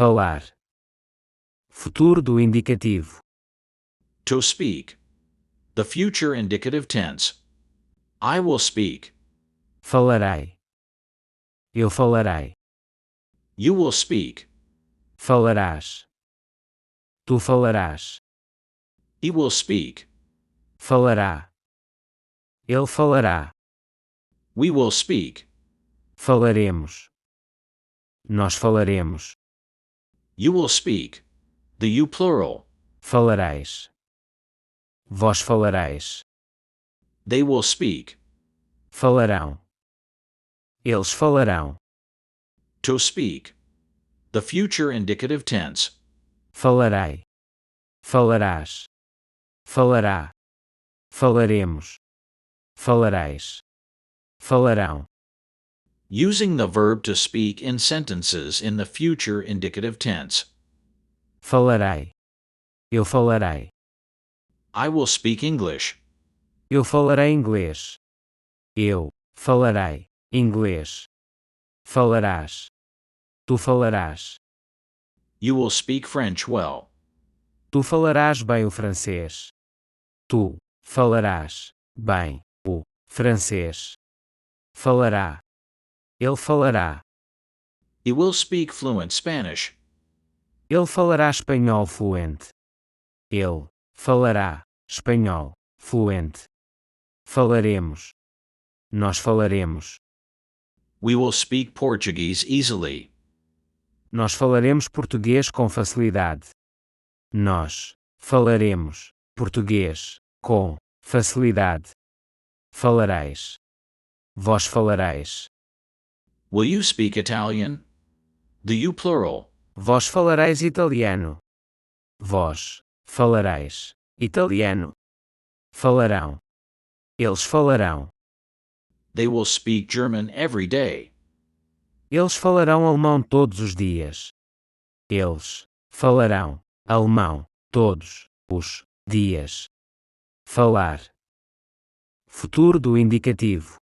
Falar. Futuro do indicativo. To speak. The future indicative tense. I will speak. Falarei. Eu falarei. You will speak. Falarás. Tu falarás. He will speak. Falará. Ele falará. We will speak. Falaremos. Nós falaremos. You will speak. The you plural. Falareis. Vós falareis. They will speak. Falarão. Eles falarão. To speak. The future indicative tense. Falarei. Falarás. Falará. Falaremos. Falareis. Falarão. Using the verb to speak in sentences in the future indicative tense. Falarei. Eu falarei. I will speak English. Eu falarei inglês. Eu falarei inglês. Falarás. Tu falarás. You will speak French well. Tu falarás bem o francês. Tu falarás bem o francês. Falará. Ele falará. He will speak fluent Spanish. Ele falará espanhol fluente. Ele falará espanhol fluente. Falaremos. Nós falaremos. We will speak Portuguese easily. Nós falaremos português com facilidade. Nós falaremos português com facilidade. Falareis. Vós falareis. Will you speak Italian? The you plural. Vós falareis italiano. Vós falareis italiano. Falarão. Eles falarão. They will speak German every day. Eles falarão alemão todos os dias. Eles falarão alemão todos os dias. Falar. Futuro do indicativo.